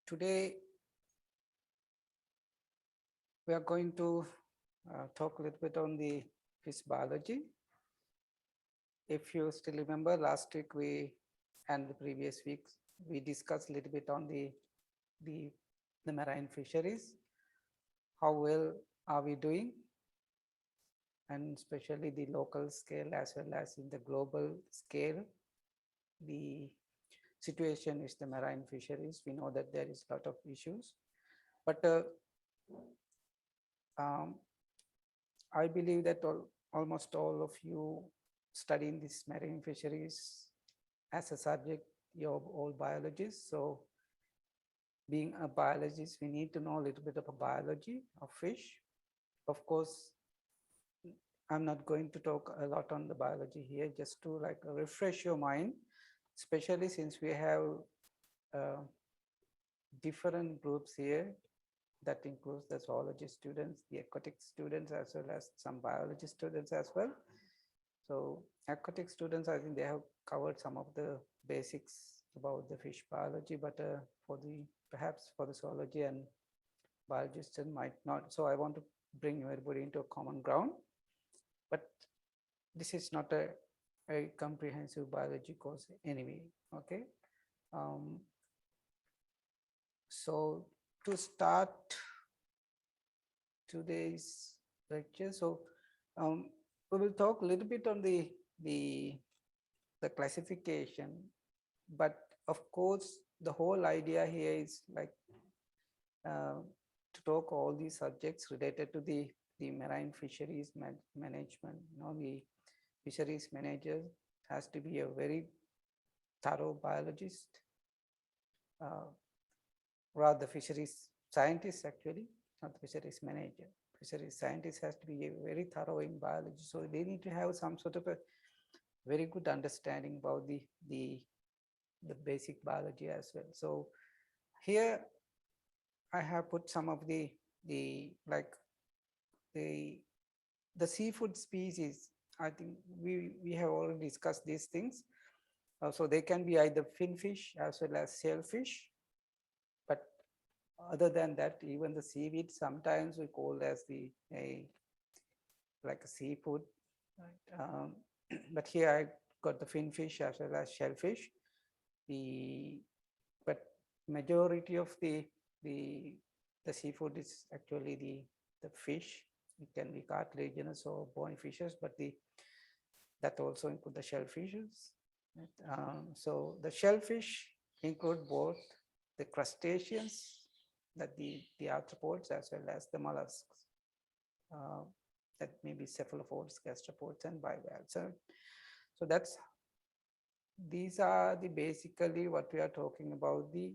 Today, we are going to talk a little bit on the fish biology. If you still remember, last week and the previous weeks, we discussed a little bit on the marine fisheries. How well are we doing? And especially the local scale as well as in the global scale, the situation is the marine fisheries. We know that there is a lot of issues, but I believe that almost all of you studying this marine fisheries as a subject, you're all biologists. So being a biologist, we need to know a little bit of a biology of fish. Of course, I'm not going to talk a lot on the biology here, just to like refresh your mind, especially since we have different groups here. That includes the zoology students, the aquatic students, as well as some biology students as well. So aquatic students, I think they have covered some of the basics about the fish biology, but perhaps for the zoology and biology students might not. So I want to bring everybody into a common ground. But this is not a comprehensive biology course anyway, okay? So to start today's lecture, so we will talk a little bit on the classification, but of course the whole idea here is like to talk all these subjects related to the marine fisheries management. The fisheries manager has to be a very thorough biologist, rather fisheries scientist actually, not the fisheries manager. Fisheries scientist has to be a very thorough in biology. So they need to have some sort of a very good understanding about the basic biology as well. So here I have put some of the seafood species. I think we have already discussed these things. So they can be either finfish as well as sailfish. But other than that, even the seaweed sometimes we call as like a seafood. Right? But here I got the finfish as well as shellfish. But majority of the seafood is actually the fish. It can be cartilaginous or bony fishes, but that also include the shellfishes. Right? So the shellfish include both the crustaceans, that the arthropods, as well as the mollusks, that may be cephalopods, gastropods, and bivalves. So these are basically what we are talking about, the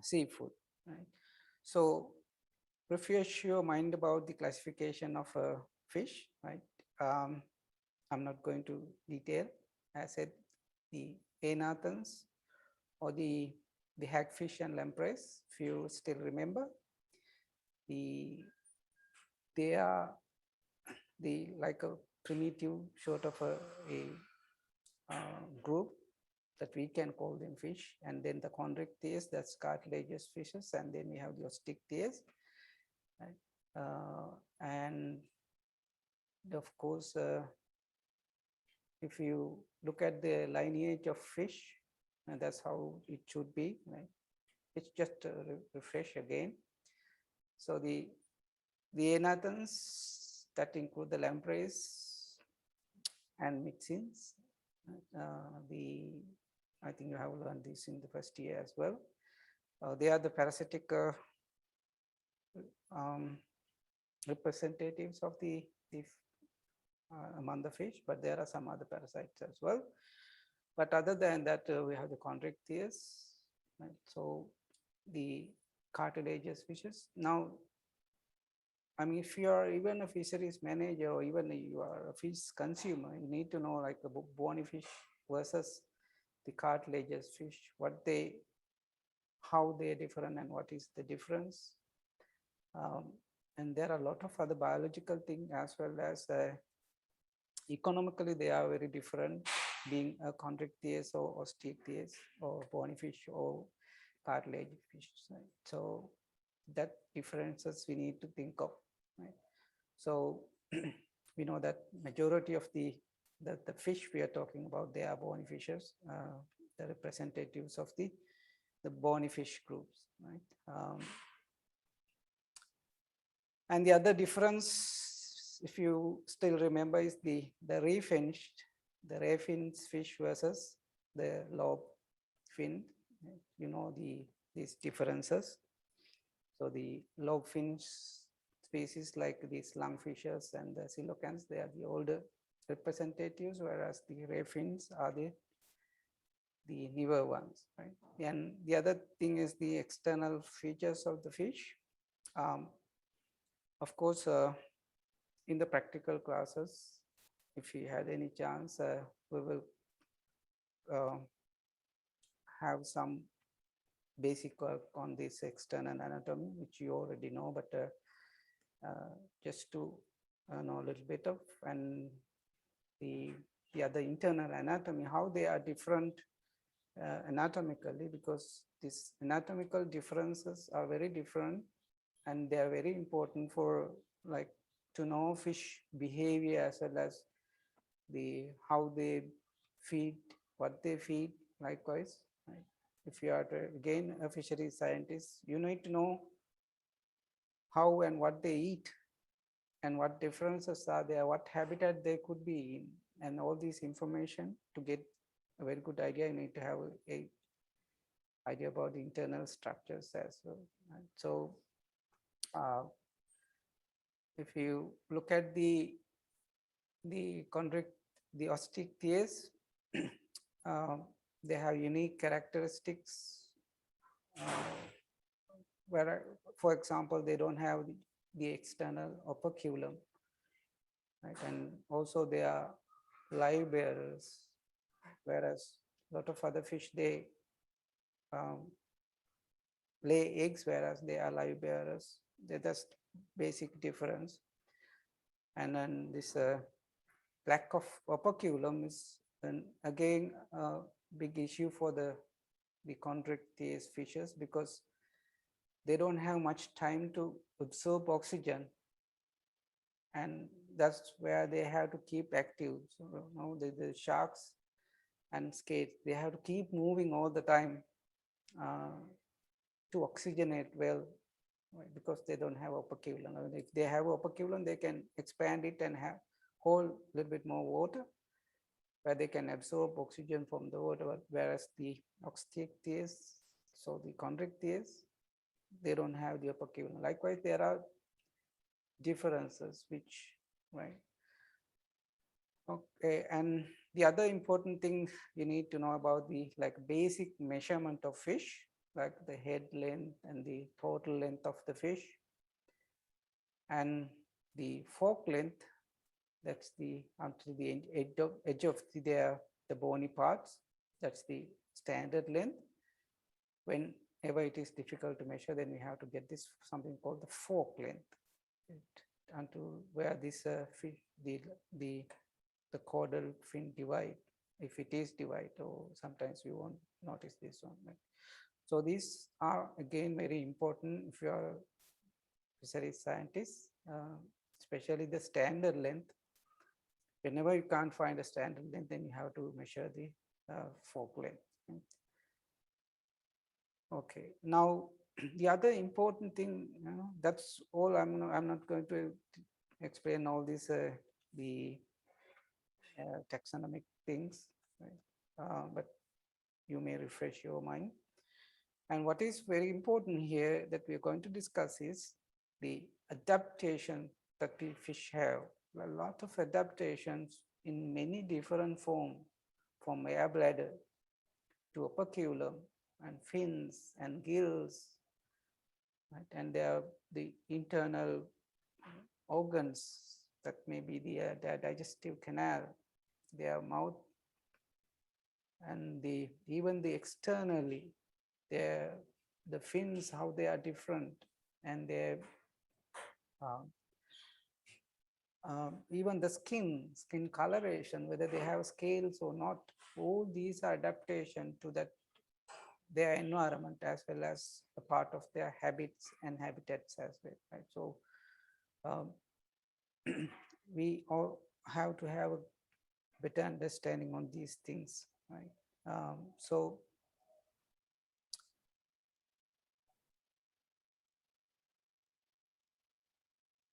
seafood. Right? So refresh your mind about the classification of a fish. Right? I'm not going to detail. As I said, the anathans or the hagfish and lampreys, if you still remember, they are like a primitive sort of a group that we can call them fish. And then the chondrichthyes, that's cartilaginous fishes, and then we have the osteichthyes. Right? And of course, if you look at the lineage of fish, and that's how it should be, right? It's just refresh again. So the anathans, that include the lampreys and myxins. I think you have learned this in the first year as well. They are the parasitic representatives of the among the fish, but there are some other parasites as well. But other than that, we have the chondrichthyes. Right? So the cartilaginous fishes. Now, I mean, if you are even a fisheries manager or even you are a fish consumer, you need to know like the bony fish versus the cartilaginous fish, how they are different and what is the difference. And there are a lot of other biological things as well as economically they are very different, being a chondrichthyes or osteichthyes or bony fish or cartilage fish. Right? So that differences we need to think of. Right? So we know that majority of the fish we are talking about, they are bony fishes, the representatives of the bony fish groups, right? And the other difference, if you still remember, is the ray fins fish versus the lobe fin. You know these differences. So the lobe fins species like these lungfishes and the coelacanths, they are the older representatives, whereas the ray fins are the newer ones, right? And the other thing is the external features of the fish. Of course, in the practical classes, if we had any chance, we will have some basic work on this external anatomy, which you already know, but just to know a little bit of, and the other internal anatomy, how they are different anatomically, because these anatomical differences are very different, and they are very important for like to know fish behavior as well as how they feed, what they feed. Likewise, right? If you are again a fisheries scientist, you need to know how and what they eat and what differences are there, what habitat they could be in, and all this information. To get a very good idea, you need to have a idea about the internal structures as well. Right? So if you look at the osteichthyes, they have unique characteristics where, for example, they don't have the external operculum, right? And also they are live bearers, whereas a lot of other fish, they lay eggs, whereas they are live bearers. That's just basic difference. And then this lack of operculum is again a big issue for the chondrichthyes fishes, because they don't have much time to absorb oxygen, and that's where they have to keep active. So you know, the sharks and skates, they have to keep moving all the time to oxygenate well, right? Because they don't have operculum. I mean, if they have operculum, they can expand it and hold a little bit more water, where they can absorb oxygen from the water, whereas the osteichthyes, so the chondrichthyes, they don't have the operculum. Likewise, there are differences which, right? Okay, and the other important thing you need to know about the basic measurement of fish, like the head length and the total length of the fish, and the fork length, that's the until the edge of the bony parts, that's the standard length. Whenever it is difficult to measure, then we have to get this something called the fork length, until where this fish, the caudal fin divide, if it is divide, or sometimes you won't notice this one. Right? So these are again very important if you are a fisheries scientist, especially the standard length. Whenever you can't find a standard length, then you have to measure the fork length. Okay, now the other important thing, that's all. I'm not going to explain all these the taxonomic things, right? But you may refresh your mind. And what is very important here that we're going to discuss is the adaptation that the fish have. A lot of adaptations in many different forms, from air bladder to operculum and fins and gills, right? And there are the internal organs that may be their digestive canal, their mouth, and even the externally, the fins, how they are different, and their even the skin coloration, whether they have scales or not. All these are adaptation to that their environment as well as a part of their habits and habitats as well, right? So we all have to have a better understanding on these things, right? So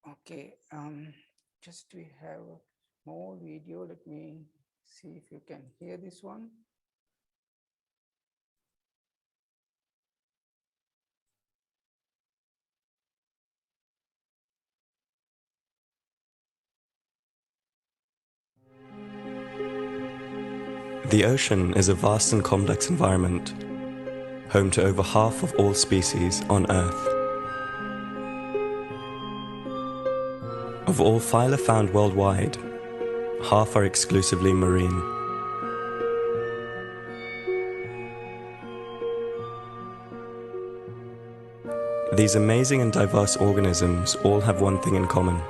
okay, just we have a small video. Let me see if you can hear this one. The ocean is a vast and complex environment, home to over half of all species on Earth. Of all phyla found worldwide, half are exclusively marine. These amazing and diverse organisms all have one thing in common.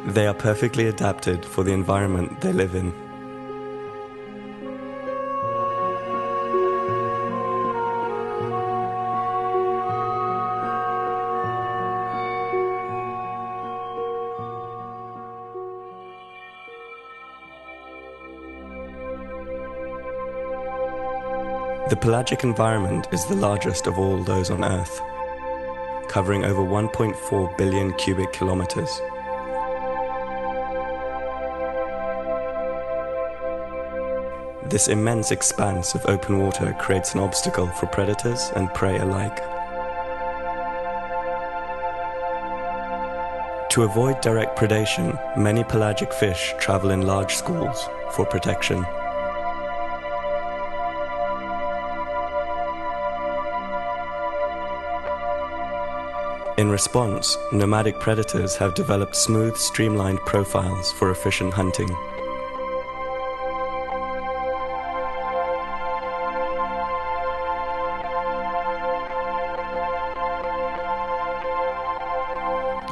They are perfectly adapted for the environment they live in. The pelagic environment is the largest of all those on Earth, covering over 1.4 billion cubic kilometers. This immense expanse of open water creates an obstacle for predators and prey alike. To avoid direct predation, many pelagic fish travel in large schools for protection. In response, nomadic predators have developed smooth, streamlined profiles for efficient hunting.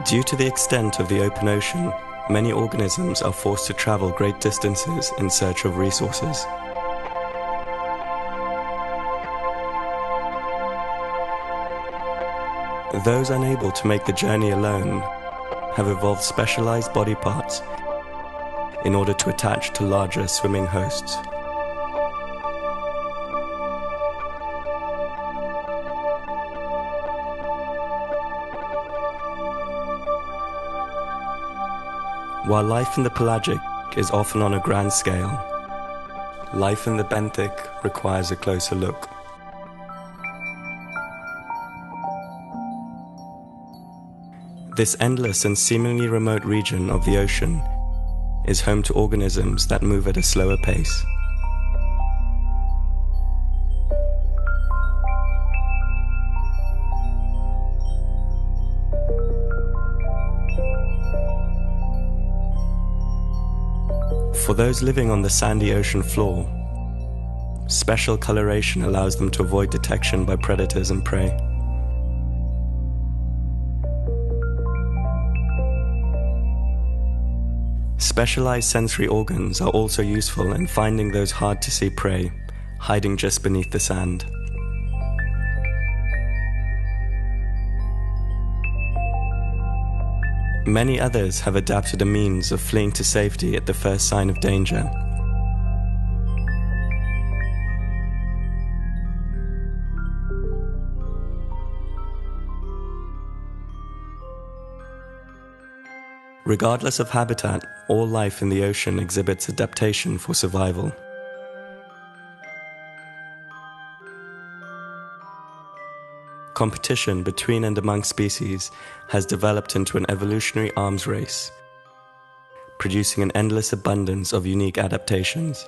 Due to the extent of the open ocean, many organisms are forced to travel great distances in search of resources. Those unable to make the journey alone have evolved specialized body parts in order to attach to larger swimming hosts. While life in the pelagic is often on a grand scale, life in the benthic requires a closer look. This endless and seemingly remote region of the ocean is home to organisms that move at a slower pace. For those living on the sandy ocean floor, special coloration allows them to avoid detection by predators and prey. Specialized sensory organs are also useful in finding those hard-to-see prey hiding just beneath the sand. Many others have adapted a means of fleeing to safety at the first sign of danger. Regardless of habitat, all life in the ocean exhibits adaptation for survival. Competition between and among species has developed into an evolutionary arms race, producing an endless abundance of unique adaptations.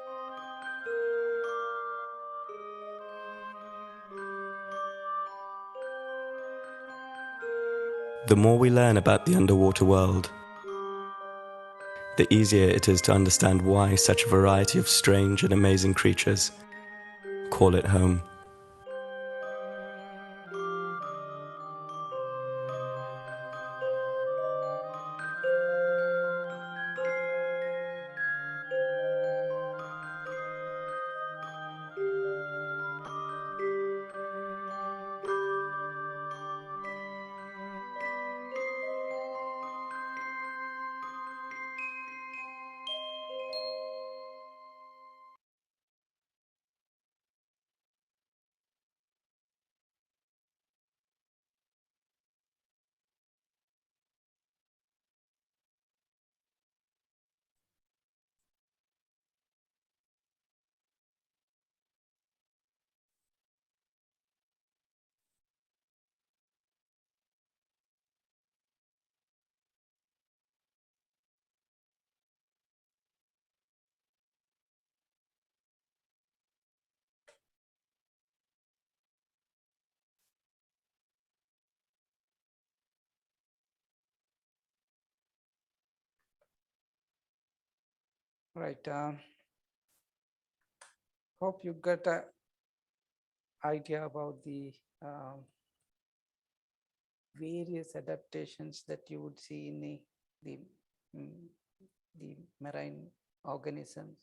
The more we learn about the underwater world, the easier it is to understand why such a variety of strange and amazing creatures call it home. Right. Hope you got an idea about the various adaptations that you would see in the, mm, the marine organisms.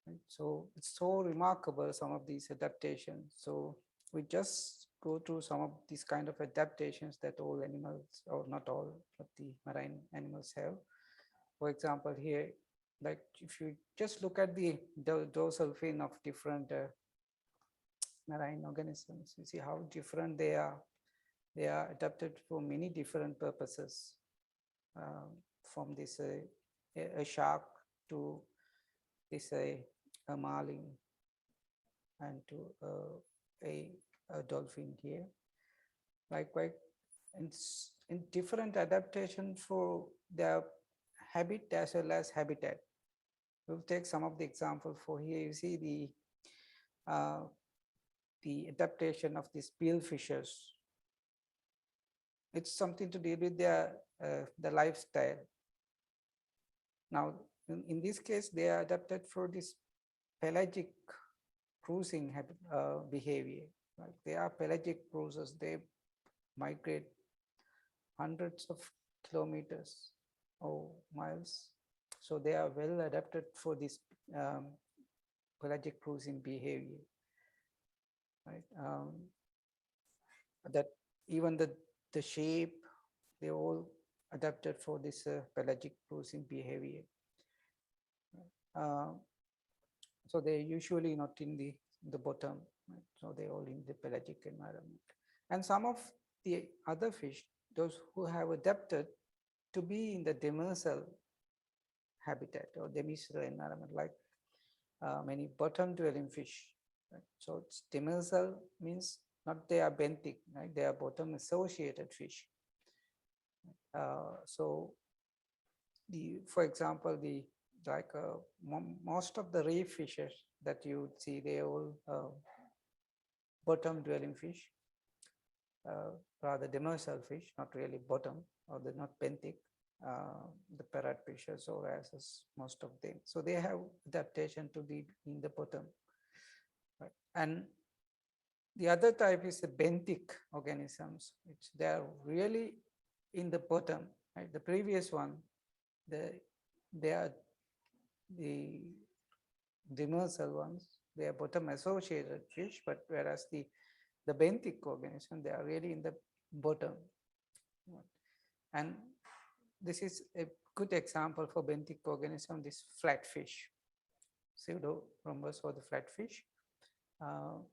Right? So it's so remarkable, some of these adaptations. So we just go through some of these kind of adaptations that all animals, or not all, but the marine animals have. For example, here, like if you just look at the dorsal fin of different marine organisms, you see how different they are. They are adapted for many different purposes, from this a shark to this a marlin, and to a dolphin here. Likewise, in different adaptation for their habit as well as habitat. We'll take some of the example for here. You see the adaptation of these billfishes. It's something to do with their the lifestyle. Now, in this case, they are adapted for this pelagic cruising behavior. Right? They are pelagic cruisers. They migrate hundreds of kilometers or miles. So they are well adapted for this pelagic cruising behavior. Right? That even the shape, they all adapted for this pelagic cruising behavior. So they're usually not in the bottom, right? So they're all in the pelagic environment. And some of the other fish, those who have adapted to be in the demersal habitat or demersal environment, like many bottom dwelling fish. Right? So it's demersal means not they are benthic, right? They are bottom associated fish. So for example, most of the reef fishes that you see, they all bottom dwelling fish, rather demersal fish, not really bottom, or they're not benthic, the parrotfishes or asses, most of them. So they have adaptation to be in the bottom. Right? And the other type is the benthic organisms, which they are really in the bottom. Right? The previous one, they are the demersal ones, they are bottom associated fish, but whereas the benthic organism, they are really in the bottom. And this is a good example for benthic organism, this flatfish, pseudorhombus or the flatfish,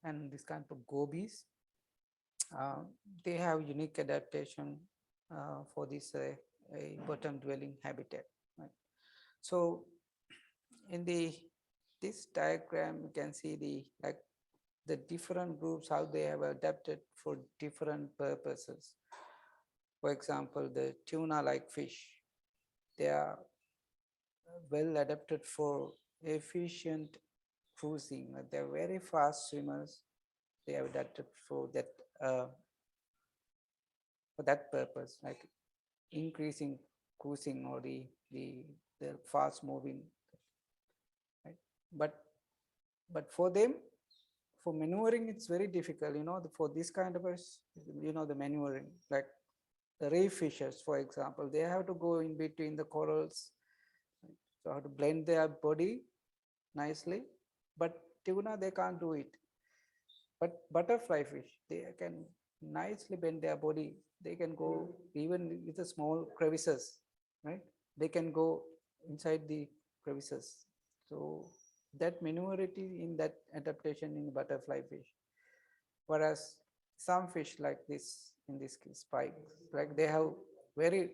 and this kind of gobies. They have unique adaptation for this a bottom dwelling habitat. Right? So in this diagram, you can see the different groups, how they have adapted for different purposes. For example, the tuna-like fish, they are well adapted for efficient cruising. They're very fast swimmers. They have adapted for that purpose, like increasing cruising or the fast moving. Right? But for them, for maneuvering, it's very difficult, for this kind of the maneuvering, like the reef fishes, for example, they have to go in between the corals, right? So how to blend their body nicely, but tuna, they can't do it. But butterfly fish, they can nicely bend their body. They can go even with the small crevices, right? They can go inside the crevices. So that maneuverability in that adaptation in butterfly fish. Whereas some fish like this, in this case, spikes, like they have very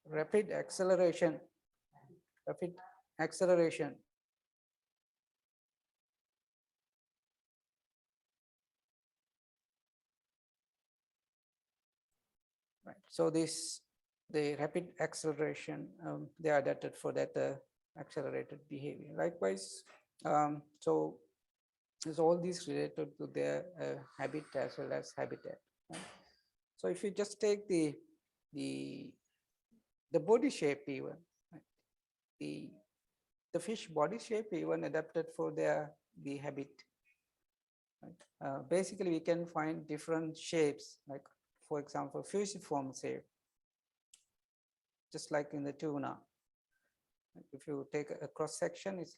rapid acceleration, Right. So the rapid acceleration, they are adapted for that accelerated behavior. Likewise, so there's all these related to their habit as well as habitat. Right? So if you just take the body shape even, right? the fish body shape even adapted for the habit. Right? Basically, we can find different shapes, like for example, fusiform shape, just like in the tuna. If you take a cross section, it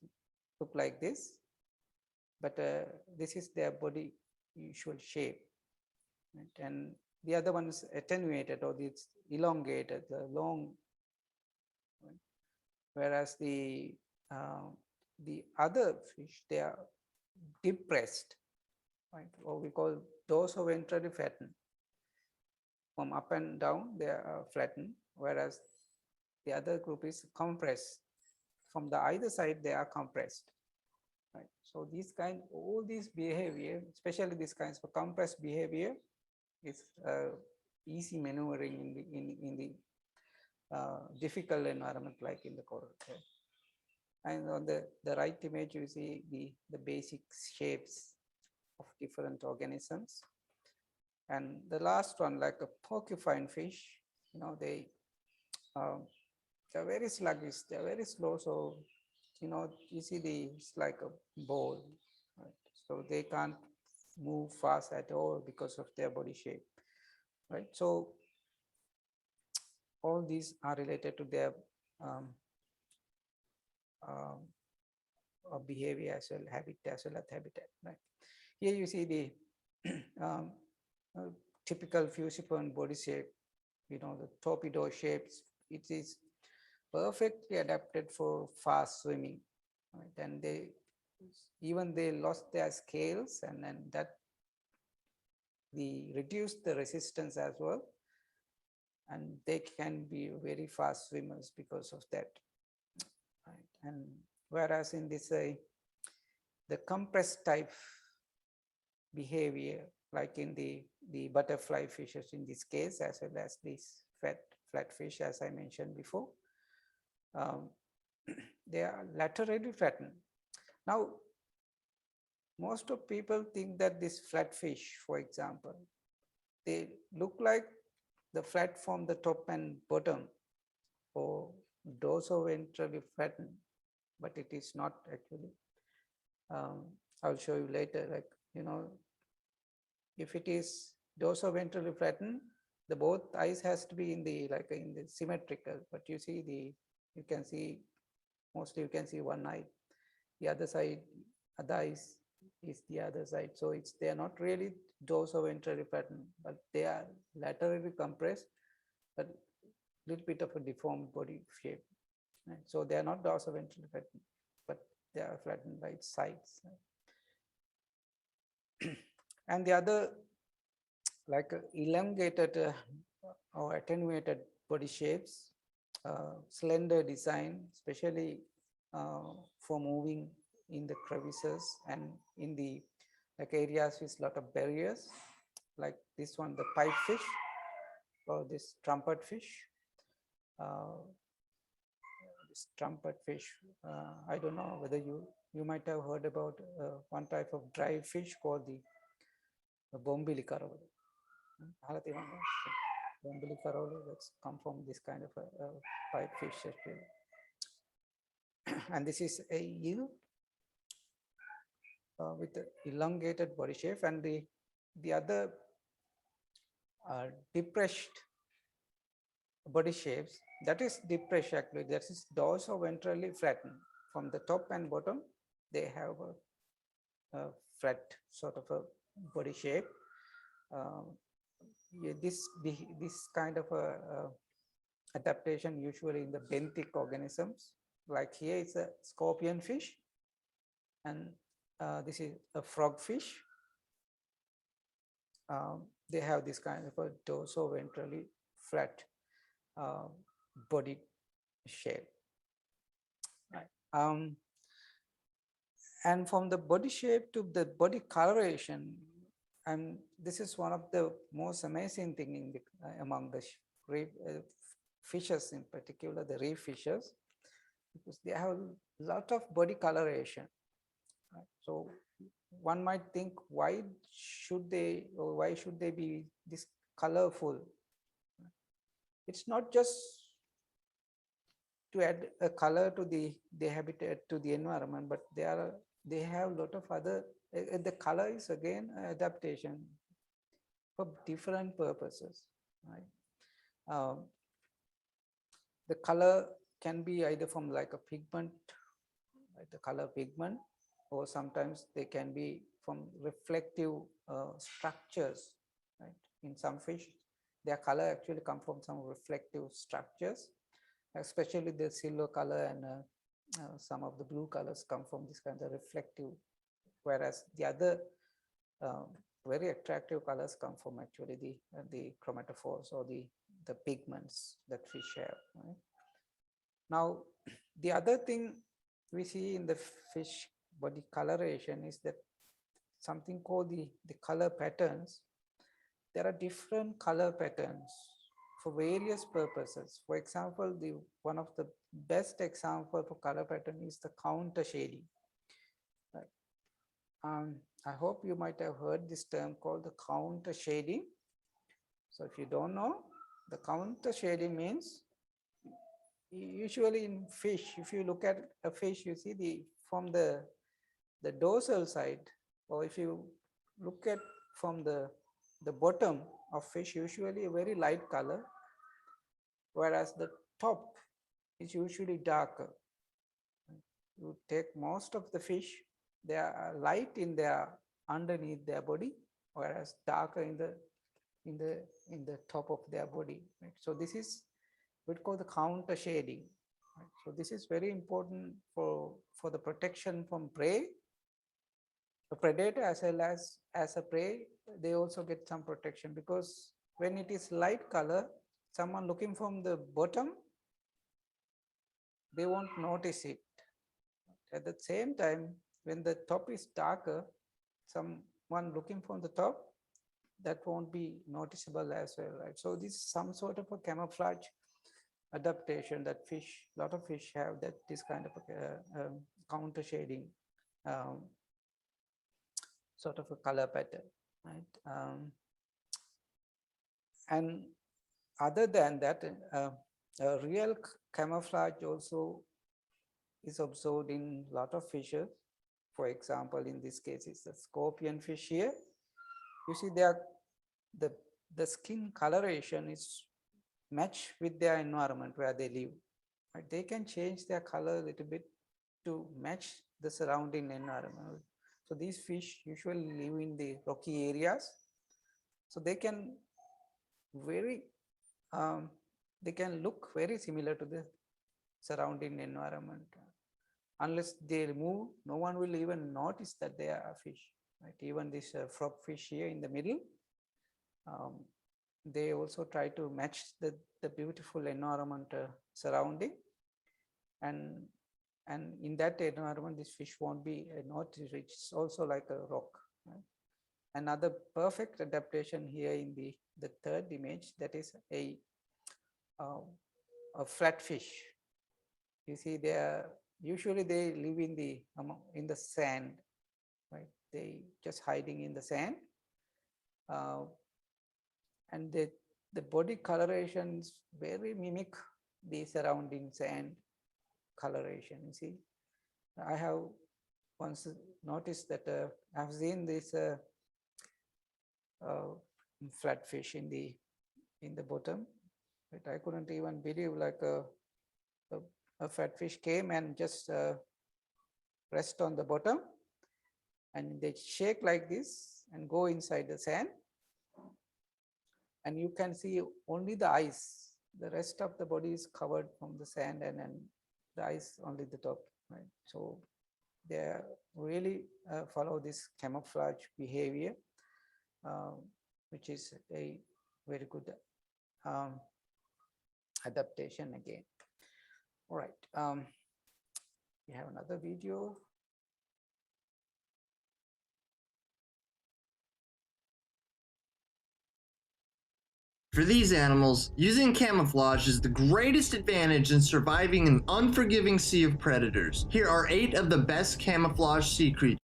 look like this, but this is their body usual shape. Right? And the other one is attenuated, or it's elongated, the long. Right? Whereas the other fish, they are depressed, right? Or we call dorsoventrally flattened. From up and down, they are flattened, whereas the other group is compressed. From the either side, they are compressed. Right? So all these behavior, especially these kinds of compressed behavior, is easy maneuvering in the difficult environment like in the coral. Right? And on the right image, you see the basic shapes of different organisms. And the last one, like a porcupine fish, they're very sluggish, they're very slow. So, you see it's like a ball, right? So they can't move fast at all because of their body shape, right? So all these are related to their behavior as well, habit as well as habitat, right? Here you see the typical fusiform body shape, the torpedo shapes. It is perfectly adapted for fast swimming, right? And they lost their scales, and then that reduced the resistance as well, and they can be very fast swimmers because of that, right? And whereas in this the compressed type behavior, like in the butterfly fishes in this case, as well as these flat fish, as I mentioned before, they are laterally flattened. Now, most of people think that this flat fish, for example, they look like the flat from the top and bottom, or dorsoventrally flattened, but it is not actually. I'll show you later, like, if it is dorsoventrally flattened, the both eyes has to be in the symmetrical, but you see you can see mostly one eye, the other side, other eyes is the other side. So they are not really dorsoventrally flattened, but they are laterally compressed, but little bit of a deformed body shape. Right? So they are not dorsoventrally flattened, but they are flattened by its sides. And the other, like elongated or attenuated body shapes, slender design, especially for moving in the crevices and in the areas with a lot of barriers, like this one, the pipefish, or this trumpet fish. This trumpet fish, I don't know whether you might have heard about one type of dry fish called the bombili karole. Bombili karole, that's come from this kind of a pipe fish. And this is a eel with the elongated body shape, and the other depressed body shapes, that is depressed actually, that is dorsoventrally flattened. From the top and bottom, they have a flat sort of a body shape. This kind of a adaptation usually in the benthic organisms, like here it's a scorpion fish, and this is a frog fish. They have this kind of a dorsoventrally flat body shape. Right. And from the body shape to the body coloration, and this is one of the most amazing thing in among the reef fishes, in particular the reef fishes, because they have a lot of body coloration. Right? So one might think, why should they be this colorful? It's not just to add a color to the habitat, to the environment, but they have a lot of other, the color is again adaptation for different purposes, right? The color can be either from like a pigment, like the color pigment, or sometimes they can be from reflective structures, right? In some fish, their color actually come from some reflective structures, especially the silver color and some of the blue colors come from this kind of reflective, whereas the other very attractive colors come from actually the chromatophores or the pigments that fish have, right? Now, the other thing we see in the fish body coloration is that something called the color patterns. There are different color patterns for various purposes. For example, one of the best example for color pattern is the counter shading. Right? I hope you might have heard this term called the counter shading. So if you don't know, the counter shading means, usually in fish, if you look at a fish, you see from the dorsal side, or if you look at from the bottom of fish, usually a very light color, whereas the top is usually darker. You take most of the fish, they are light in their underneath their body, whereas darker in the top of their body. Right? So this is what we call the counter shading. Right? So this is very important for the protection from prey. The predator as well as a prey, they also get some protection, because when it is light color, someone looking from the bottom, they won't notice it. At the same time, when the top is darker, someone looking from the top, that won't be noticeable as well, right? So this is some sort of a camouflage adaptation that a lot of fish have, that this kind of a counter shading sort of a color pattern, right? And other than that, real camouflage also is observed in a lot of fishes. For example, in this case, it's the scorpion fish here. You see, the skin coloration is matched with their environment where they live. Right? They can change their color a little bit to match the surrounding environment. So these fish usually live in the rocky areas. So they can look very similar to the surrounding environment. Unless they move, no one will even notice that they are a fish. Right? Even this frog fish here in the middle, they also try to match the beautiful environment surrounding, and in that environment, this fish won't be noticed. It's also like a rock. Right? Another perfect adaptation here in the third image, that is a flatfish. You see, usually they live in the sand, right? They just hiding in the sand, and the body coloration is very mimic the surrounding sand coloration. You see, I have once noticed that I've seen this flatfish in the bottom, but I couldn't even believe, like a flatfish came and just rest on the bottom, and they shake like this and go inside the sand, and you can see only the eyes. The rest of the body is covered from the sand, and the eyes only the top. Right? So they really follow this camouflage behavior, which is a very good adaptation again. All right, we have another video. For these animals, using camouflage is the greatest advantage in surviving an unforgiving sea of predators. Here are 8 of the best camouflage sea creatures.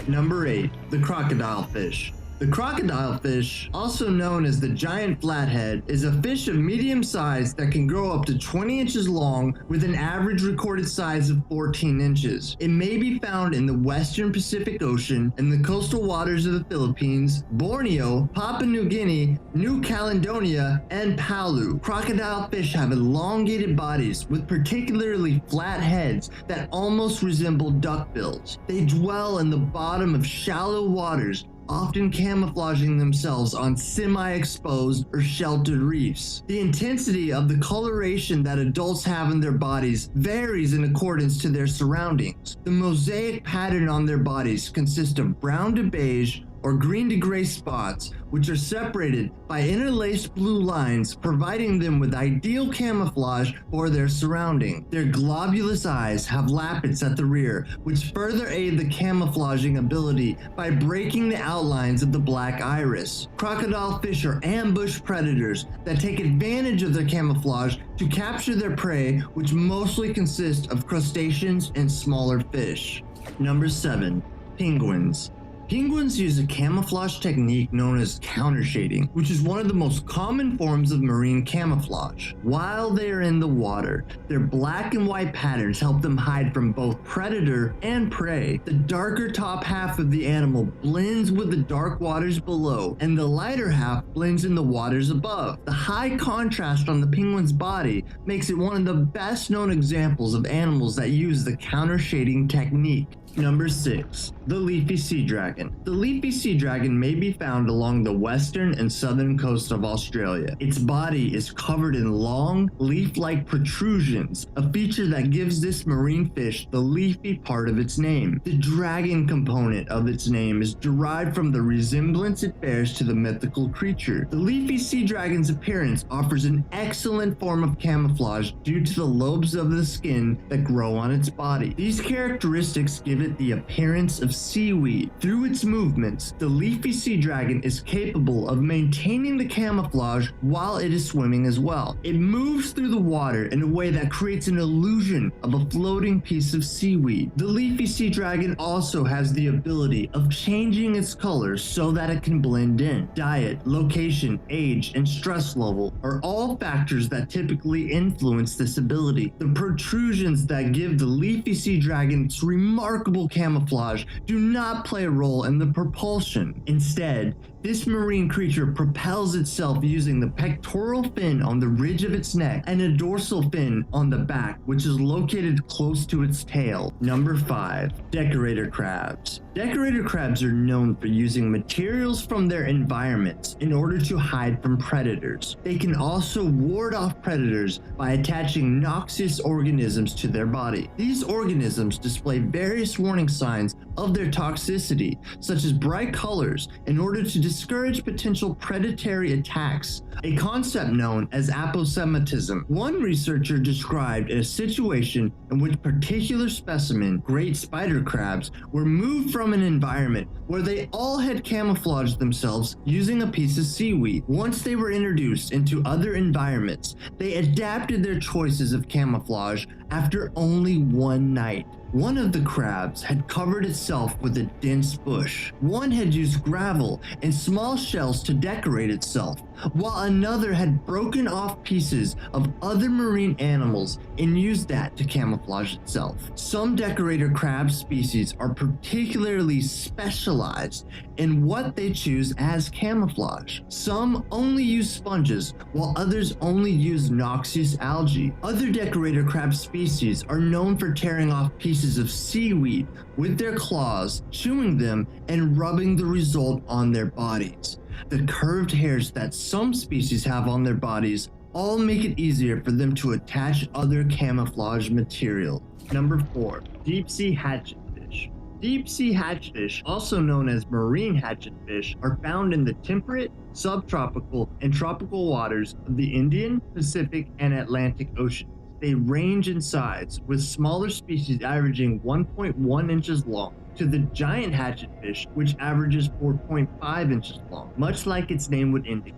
Number 8. The crocodile fish. The crocodile fish, also known as the giant flathead, is a fish of medium size that can grow up to 20 inches long with an average recorded size of 14 inches. It may be found in the western Pacific Ocean and the coastal waters of the Philippines, Borneo, Papua New Guinea, New Caledonia, and Palau. Crocodile fish have elongated bodies with particularly flat heads that almost resemble duckbills. They dwell in the bottom of shallow waters, often camouflaging themselves on semi-exposed or sheltered reefs. The intensity of the coloration that adults have in their bodies varies in accordance to their surroundings. The mosaic pattern on their bodies consists of brown to beige or green to gray spots, which are separated by interlaced blue lines, providing them with ideal camouflage for their surrounding. Their globulous eyes have lappets at the rear, which further aid the camouflaging ability by breaking the outlines of the black iris. Crocodile fish are ambush predators that take advantage of their camouflage to capture their prey, which mostly consist of crustaceans and smaller fish. Number 7. Penguins. Penguins use a camouflage technique known as countershading, which is one of the most common forms of marine camouflage. While they are in the water, their black and white patterns help them hide from both predator and prey. The darker top half of the animal blends with the dark waters below, and the lighter half blends in the waters above. The high contrast on the penguin's body makes it one of the best known examples of animals that use the countershading technique. Number 6. The Leafy Sea Dragon. The Leafy Sea Dragon may be found along the western and southern coast of Australia. Its body is covered in long, leaf-like protrusions, a feature that gives this marine fish the leafy part of its name. The dragon component of its name is derived from the resemblance it bears to the mythical creature. The Leafy Sea Dragon's appearance offers an excellent form of camouflage due to the lobes of the skin that grow on its body. These characteristics give it the appearance of seaweed. Through its movements, the Leafy Sea Dragon is capable of maintaining the camouflage while it is swimming as well. It moves through the water in a way that creates an illusion of a floating piece of seaweed. The Leafy Sea Dragon also has the ability of changing its color so that it can blend in. Diet, location, age, and stress level are all factors that typically influence this ability. The protrusions that give the Leafy Sea Dragon its remarkable camouflage do not play a role in the propulsion. Instead, this marine creature propels itself using the pectoral fin on the ridge of its neck and a dorsal fin on the back, which is located close to its tail. Number 5. Decorator Crabs. Decorator crabs are known for using materials from their environments in order to hide from predators. They can also ward off predators by attaching noxious organisms to their body. These organisms display various warning signs of their toxicity, such as bright colors, in order to discourage potential predatory attacks, a concept known as Aposematism. One researcher described a situation in which particular specimen, great spider crabs, were moved from an environment where they all had camouflaged themselves using a piece of seaweed. Once they were introduced into other environments, they adapted their choices of camouflage after only one night. One of the crabs had covered itself with a dense bush. One had used gravel and small shells to decorate itself, while another had broken off pieces of other marine animals and used that to camouflage itself. Some decorator crab species are particularly specialized in what they choose as camouflage. Some only use sponges, while others only use noxious algae. Other decorator crab species are known for tearing off pieces of seaweed with their claws, chewing them, and rubbing the result on their bodies. The curved hairs that some species have on their bodies all make it easier for them to attach other camouflage material. Number 4. Deep sea hatchetfish. Deep sea hatchetfish, also known as marine hatchetfish, are found in the temperate, subtropical, and tropical waters of the Indian, Pacific, and Atlantic Oceans. They range in size, with smaller species averaging 1.1 inches long, to the giant hatchetfish, which averages 4.5 inches long, much like its name would indicate.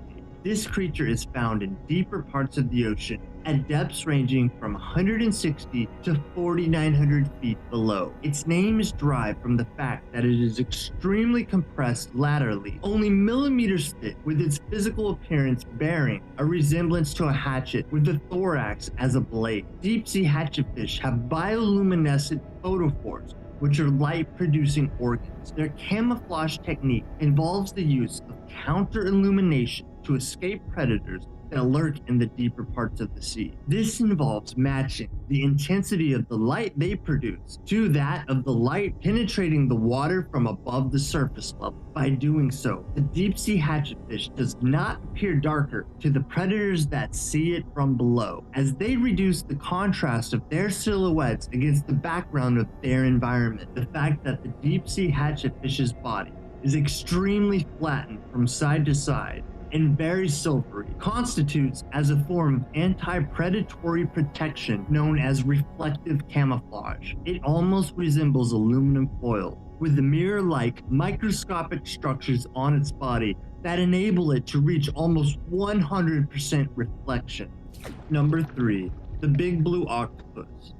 This creature is found in deeper parts of the ocean at depths ranging from 160 to 4,900 feet below. Its name is derived from the fact that it is extremely compressed laterally, only millimeters thick, with its physical appearance bearing a resemblance to a hatchet with the thorax as a blade. Deep-sea hatchetfish have bioluminescent photophores, which are light-producing organs. Their camouflage technique involves the use of counter-illumination to escape predators that lurk in the deeper parts of the sea. This involves matching the intensity of the light they produce to that of the light penetrating the water from above the surface level. By doing so, the deep-sea hatchetfish does not appear darker to the predators that see it from below, as they reduce the contrast of their silhouettes against the background of their environment. The fact that the deep-sea hatchetfish's body is extremely flattened from side to side and very silvery constitutes as a form of anti-predatory protection known as reflective camouflage. It almost resembles aluminum foil, with the mirror-like microscopic structures on its body that enable it to reach almost 100% reflection. Number 3. The Big Blue Octopus.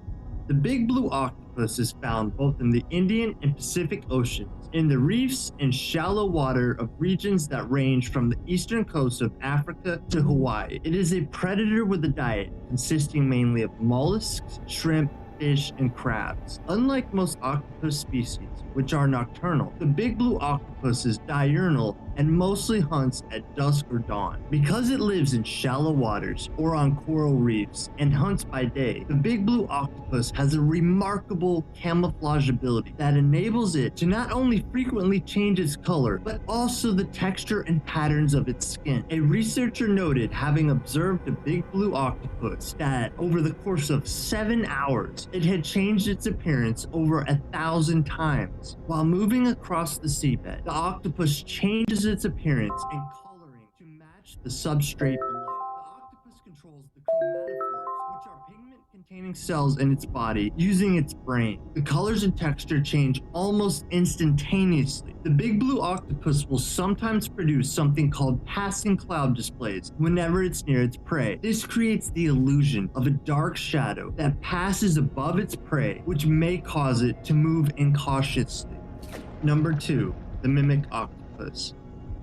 The Big Blue Octopus is found both in the Indian and Pacific Oceans, in the reefs and shallow water of regions that range from the eastern coast of Africa to Hawaii. It is a predator with a diet consisting mainly of mollusks, shrimp, fish, and crabs. Unlike most octopus species, which are nocturnal, the Big Blue Octopus is diurnal and mostly hunts at dusk or dawn. Because it lives in shallow waters or on coral reefs and hunts by day, the Big Blue Octopus has a remarkable camouflage ability that enables it to not only frequently change its color, but also the texture and patterns of its skin. A researcher noted, having observed the Big Blue Octopus, that over the course of 7 hours, it had changed its appearance over 1,000 times. While moving across the seabed, the octopus changes its appearance and coloring to match the substrate below. The octopus controls the chromatophores, which are pigment-containing cells in its body, using its brain. The colors and texture change almost instantaneously. The Big Blue Octopus will sometimes produce something called passing cloud displays whenever it's near its prey. This creates the illusion of a dark shadow that passes above its prey, which may cause it to move incautiously. Number 2. The Mimic Octopus.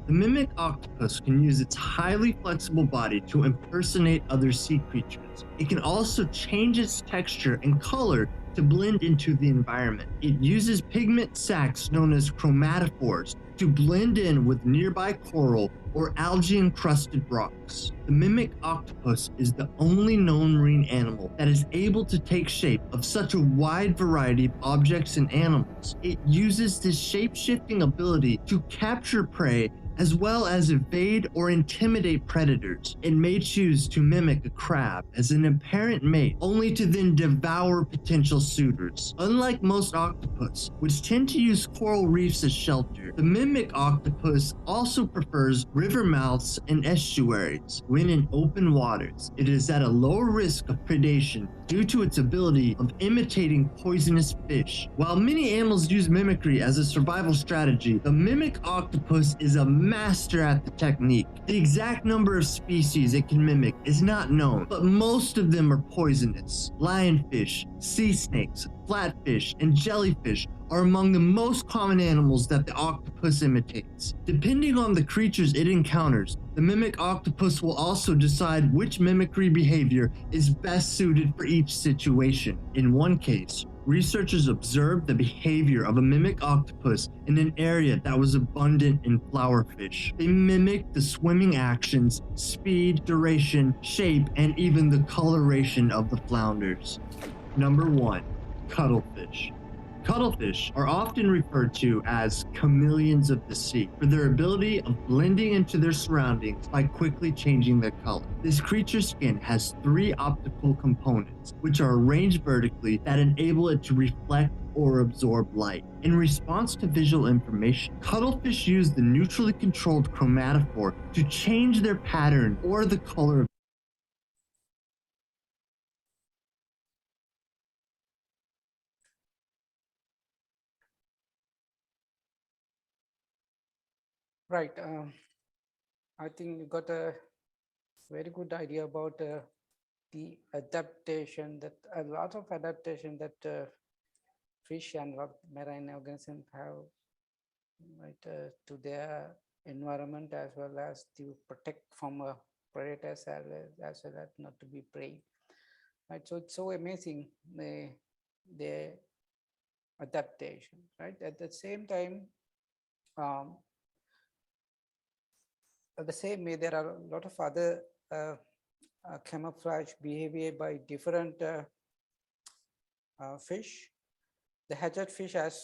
The Mimic Octopus can use its highly flexible body to impersonate other sea creatures. It can also change its texture and color to blend into the environment. It uses pigment sacs known as chromatophores to blend in with nearby coral or algae-encrusted rocks. The Mimic Octopus is the only known marine animal that is able to take shape of such a wide variety of objects and animals. It uses this shape-shifting ability to capture prey as well as evade or intimidate predators. It may choose to mimic a crab as an apparent mate, only to then devour potential suitors. Unlike most octopus, which tend to use coral reefs as shelter, the Mimic Octopus also prefers river mouths and estuaries. When in open waters, it is at a lower risk of predation due to its ability of imitating poisonous fish. While many animals use mimicry as a survival strategy, the Mimic Octopus is a master at the technique. The exact number of species it can mimic is not known, but most of them are poisonous. Lionfish, sea snakes, flatfish, and jellyfish are among the most common animals that the octopus imitates. Depending on the creatures it encounters, the Mimic Octopus will also decide which mimicry behavior is best suited for each situation. In one case, researchers observed the behavior of a Mimic Octopus in an area that was abundant in flowerfish. They mimicked the swimming actions, speed, duration, shape, and even the coloration of the flounders. Number 1. Cuttlefish. Cuttlefish are often referred to as chameleons of the sea for their ability of blending into their surroundings by quickly changing their color. This creature's skin has 3 optical components, which are arranged vertically that enable it to reflect or absorb light. In response to visual information, cuttlefish use the neutrally controlled chromatophore to change their pattern or the color of Right. I think you got a very good idea about the adaptation, that a lot of adaptation that fish and marine organisms have, right, to their environment, as well as to protect from predators, as well as not to be prey. Right, so it's so amazing the adaptation, right? At the same time, the same way, there are a lot of other camouflage behavior by different fish. The hatchet fish, as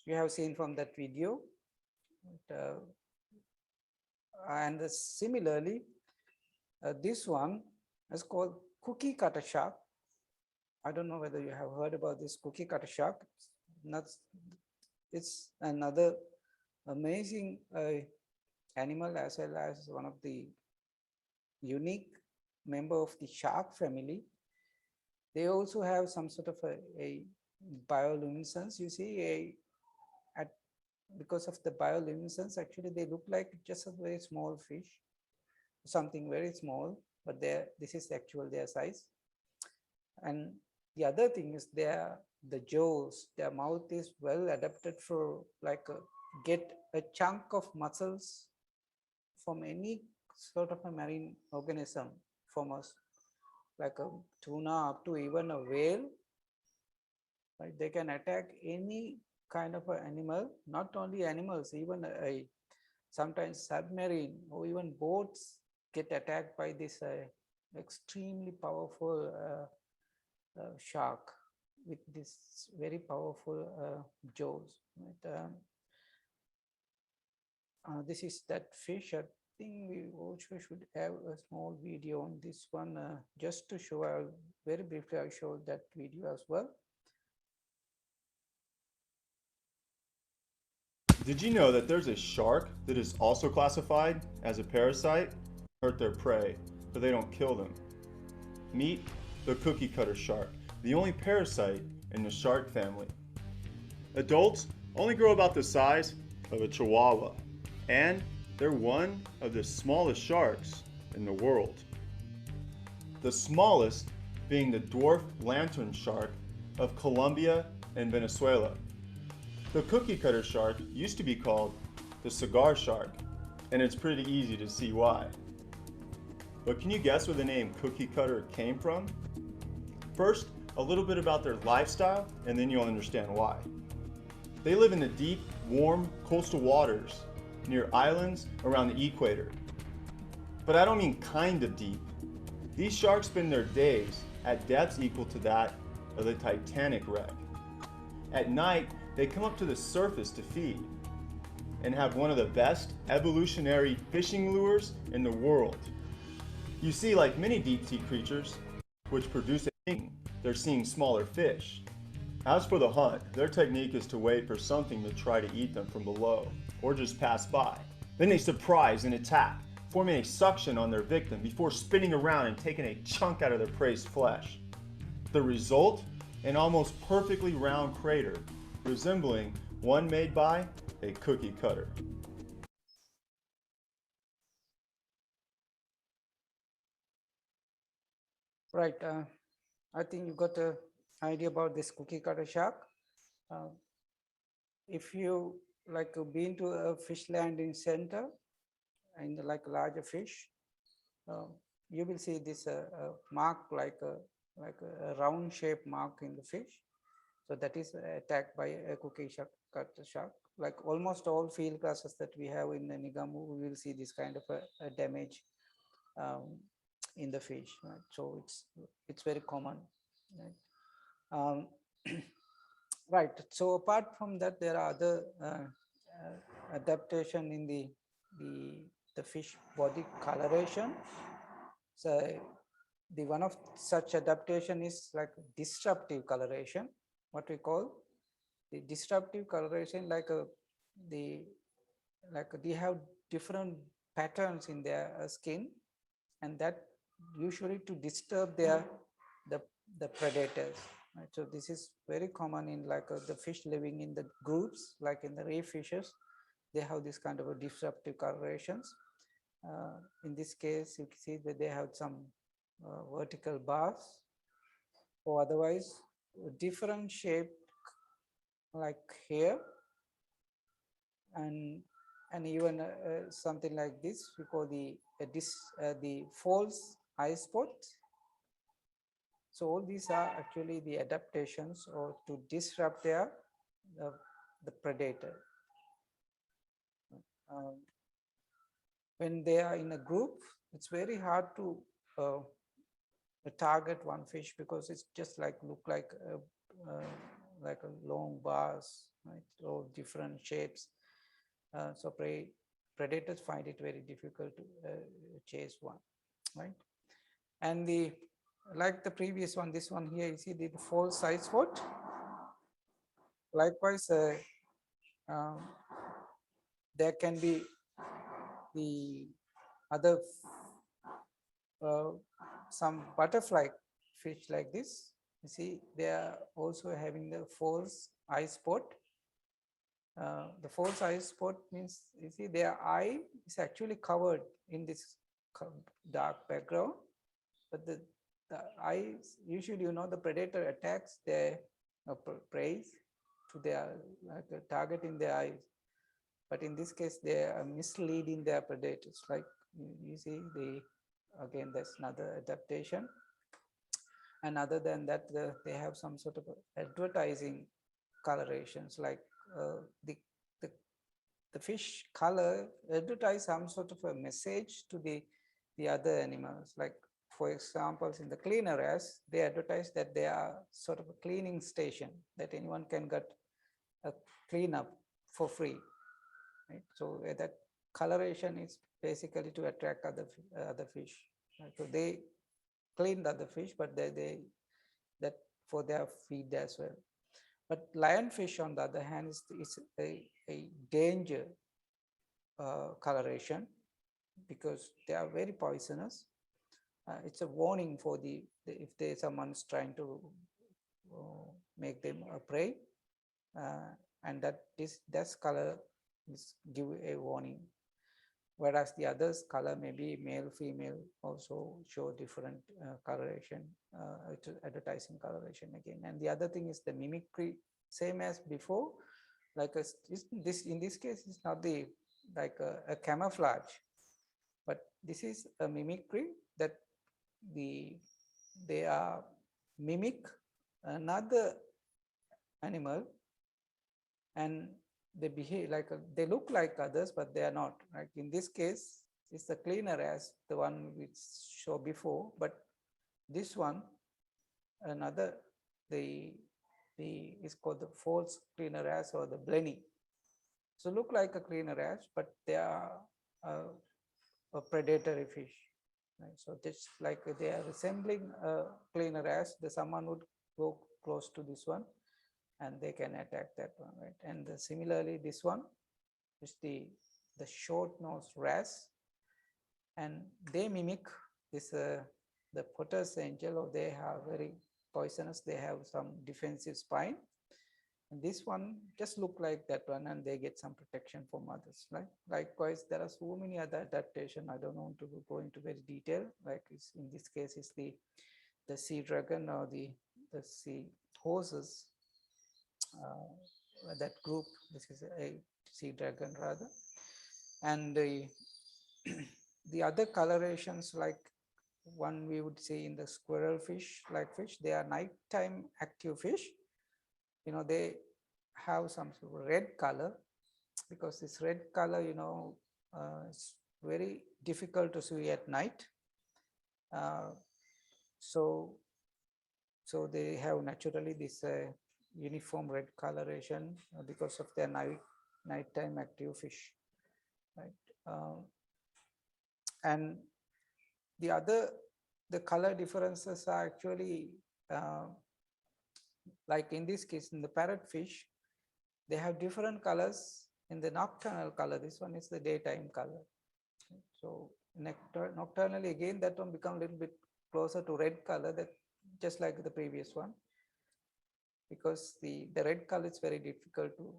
you have seen from that video, and similarly, this one is called cookie cutter shark. I don't know whether you have heard about this cookie cutter shark. It's another amazing animal, as well as one of the unique member of the shark family. They also have some sort of a bioluminescence. You see, because of the bioluminescence, actually they look like just a very small fish, something very small, but this is actual their size. And the other thing is the jaws, their mouth is well adapted for like get a chunk of muscles from any sort of a marine organism, from us, like a tuna up to even a whale, right? They can attack any kind of an animal, not only animals, even sometimes submarine or even boats get attacked by this extremely powerful shark with this very powerful jaws. Right? This is that fish. I think we also should have a small video on this one, just to show. Very briefly, I'll show that video as well. Did you know that there's a shark that is also classified as a parasite? Hurt their prey, but they don't kill them. Meet the cookie cutter shark, the only parasite in the shark family. Adults only grow about the size of a chihuahua, and they're one of the smallest sharks in the world. The smallest being the dwarf lantern shark of Colombia and Venezuela. The cookie cutter shark used to be called the cigar shark, and it's pretty easy to see why. But can you guess where the name cookie cutter came from? First, a little bit about their lifestyle, and then you'll understand why. They live in the deep, warm coastal waters near islands around the equator. But I don't mean kind of deep. These sharks spend their days at depths equal to that of the Titanic wreck. At night, they come up to the surface to feed and have one of the best evolutionary fishing lures in the world. You see, like many deep sea creatures, which produce a sting, they're seeing smaller fish. As for the hunt, their technique is to wait for something to try to eat them from below, or just pass by. Then they surprise and attack, forming a suction on their victim before spinning around and taking a chunk out of their prey's flesh. The result? An almost perfectly round crater, resembling one made by a cookie cutter. Right, I think you got an idea about this cookie cutter shark. If you like been to a fish landing center and like larger fish, you will see this mark, like a round shaped mark in the fish. So that is attacked by a cookie cutter shark. Like almost all field classes that we have in the Nigamu, we will see this kind of a damage in the fish. Right? So it's very common. Right? Right. So apart from that, there are other adaptation in the fish body coloration. So the one of such adaptation is like disruptive coloration, what we call the disruptive coloration. They have different patterns in their skin, and that usually to disturb the predators. Right? So this is very common in the fish living in the groups, like in the reef fishes. They have this kind of a disruptive colorations. In this case, you can see that they have some vertical bars, or otherwise different shape like here, and even something like this we call the false eye spot. So all these are actually the adaptations or to disrupt the predator. When they are in a group, it's very hard to target one fish because it's just look like a long bars, right? All different shapes. So predators find it very difficult to chase one, right? And like the previous one, this one here, you see the false eye spot. Likewise, there can be the other some butterfly fish like this. You see, they are also having the false eye spot. The false eye spot means, you see, their eye is actually covered in this dark background, but the eyes, usually, the predator attacks their prey to their target in their eyes. But in this case, they are misleading their predators. Like you see, again, that's another adaptation. And other than that, they have some sort of advertising colorations, like the fish color advertise some sort of a message to the other animals. Like, for example, in the cleaner wrasse, they advertise that they are sort of a cleaning station, that anyone can get a cleanup for free, right? So that coloration is basically to attract other fish. Right? So they clean the other fish, but that for their feed as well. But lionfish, on the other hand, is a danger coloration because they are very poisonous. It's a warning for if someone's trying to make them a prey, and that color give a warning. Whereas the others color, maybe male, female, also show different coloration, advertising coloration again. And the other thing is the mimicry, same as before. Like in this case, it's not like a camouflage, but this is a mimicry that they are mimic another animal, and they behave like they look like others, but they are not. Like in this case, it's the cleaner as the one we saw before, but this one, another, is called the false cleaner as, or the blenny. So look like a cleaner as, but they are a predatory fish. Right? So just like they are resembling a cleaner as, someone would go close to this one and they can attack that one, right? And similarly, this one is the short-nosed wrasse, and they mimic this the potter's angel, or they have very poisonous. They have some defensive spine, and this one just look like that one, and they get some protection from others. Right? Likewise, there are so many other adaptations. I don't want to go into very detail. Like in this case, is the sea dragon, or the sea horses. That group, this is a sea dragon rather, and the other colorations, like one we would see in the squirrel fish, like fish, they are nighttime active fish. They have some sort of red color, because this red color, is very difficult to see at night. So they have naturally this uniform red coloration because of their nighttime active fish, right? And the color differences are actually like in this case, in the parrotfish, they have different colors in the nocturnal color. This one is the daytime color. So nocturnally, again, that one becomes a little bit closer to red color, that just like the previous one, because the red color is very difficult to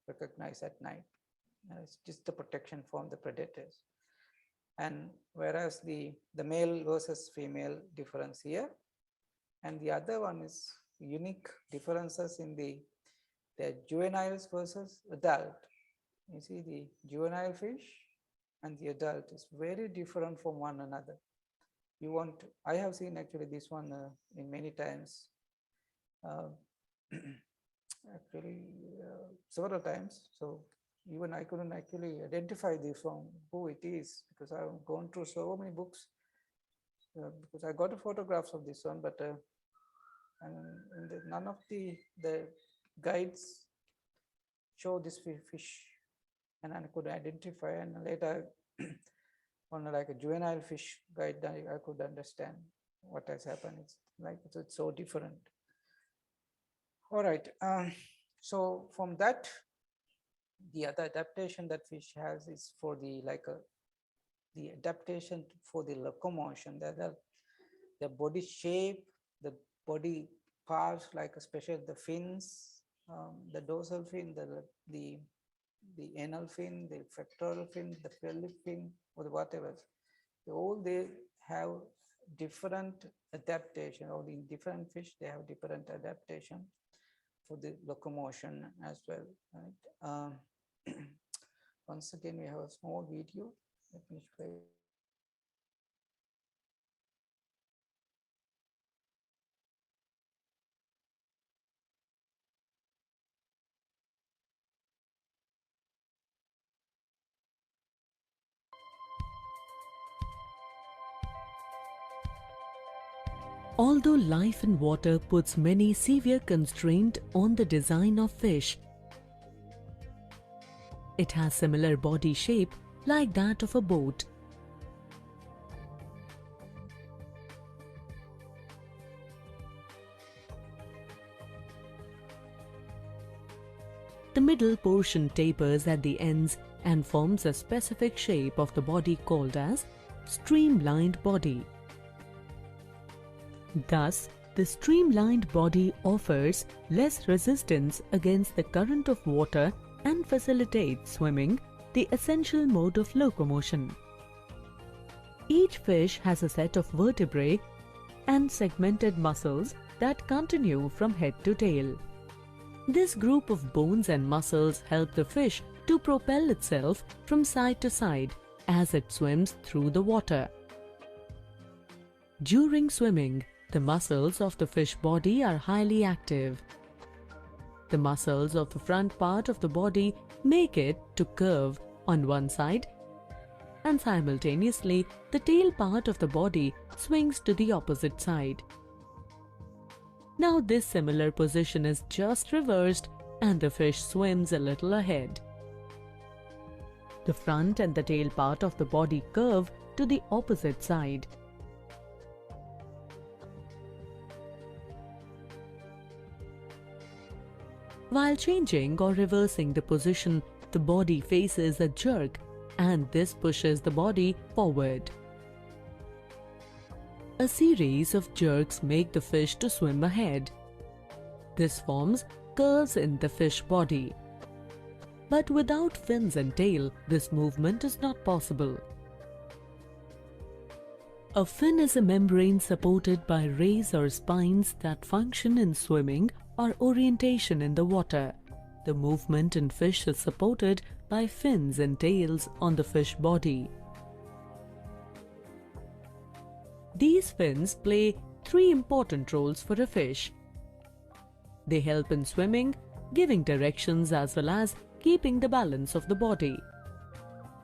recognize at night. It's just the protection from the predators. And whereas the male versus female difference here, and the other one is unique differences in the juveniles versus adult. You see the juvenile fish and the adult is very different from one another. I have seen actually this one in many times, actually several times. So even I couldn't actually identify this one, who it is, because I've gone through so many books, because I got the photographs of this one, but and none of the guides show this fish, and I could identify, and later on like a juvenile fish guide, I could understand what has happened. It's like it's so different. All right, so from that, the other adaptation that fish has is for the the adaptation for the locomotion. That the body shape, the body parts, like especially the fins, the dorsal fin, the anal fin, the pectoral fin, the pelvic fin, or whatever. They have different adaptation, or in different fish they have different adaptation for the locomotion as well. Right? Once again, we have a small video. Let me play. Although life in water puts many severe constraints on the design of fish, it has similar body shape like that of a boat. The middle portion tapers at the ends and forms a specific shape of the body called as streamlined body. Thus, the streamlined body offers less resistance against the current of water and facilitates swimming, the essential mode of locomotion. Each fish has a set of vertebrae and segmented muscles that continue from head to tail. This group of bones and muscles help the fish to propel itself from side to side as it swims through the water. During swimming, the muscles of the fish body are highly active. The muscles of the front part of the body make it to curve on one side, and simultaneously the tail part of the body swings to the opposite side. Now this similar position is just reversed and the fish swims a little ahead. The front and the tail part of the body curve to the opposite side. While changing or reversing the position, the body faces a jerk, and this pushes the body forward. A series of jerks make the fish to swim ahead. This forms curves in the fish body. But without fins and tail, this movement is not possible. A fin is a membrane supported by rays or spines that function in swimming or orientation in the water. The movement in fish is supported by fins and tails on the fish body. These fins play three important roles for a fish. They help in swimming, giving directions as well as keeping the balance of the body.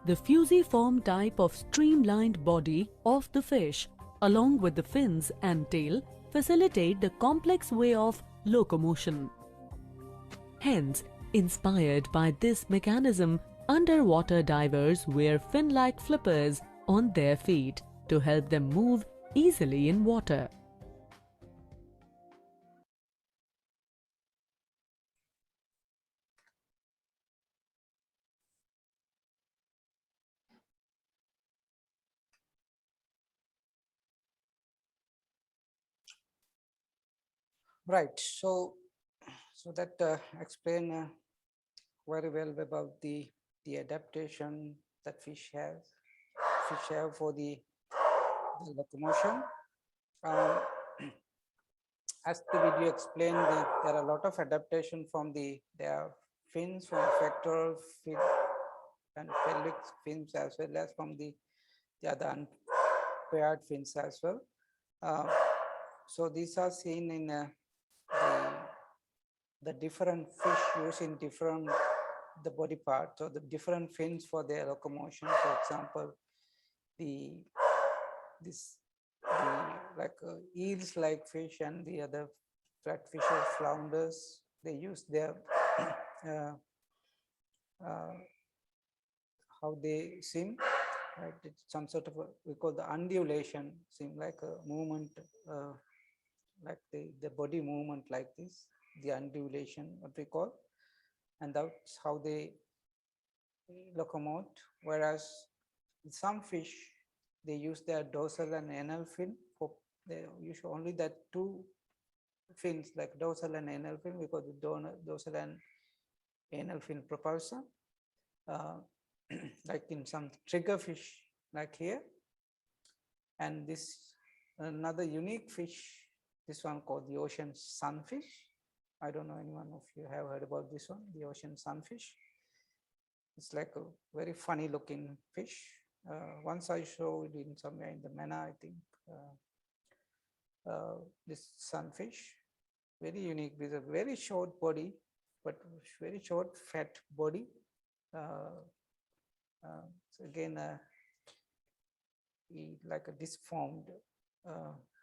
The fusiform type of streamlined body of the fish, along with the fins and tail, facilitate the complex way of locomotion. Hence, inspired by this mechanism, underwater divers wear fin-like flippers on their feet to help them move easily in water. Right. So that explain very well about the the adaptation that fish have for the locomotion. As the video explained, there are a lot of adaptation from their fins, from pectoral fin and pelvic fins, as well as from the other unpaired fins as well. So these are seen in the different fish using different the body parts or the different fins for their locomotion. For example, eels like fish and the other flatfish or flounders, they use their how they swim, right? It's some sort of we call the undulation, seem like a movement, like the body movement like this, the undulation, what we call, and that's how they locomote. Whereas some fish, they use their dorsal and anal fin for they use only that two fins, like dorsal and anal fin, because the dorsal and anal fin propulsion, like in some triggerfish, like here. And this another unique fish, this one called the ocean sunfish. I don't know anyone of you have heard about this one, the ocean sunfish. It's like a very funny looking fish. Once I showed it in somewhere in the Mana, I think, this sunfish, very unique with a very short body, but very short fat body. So again, like a disformed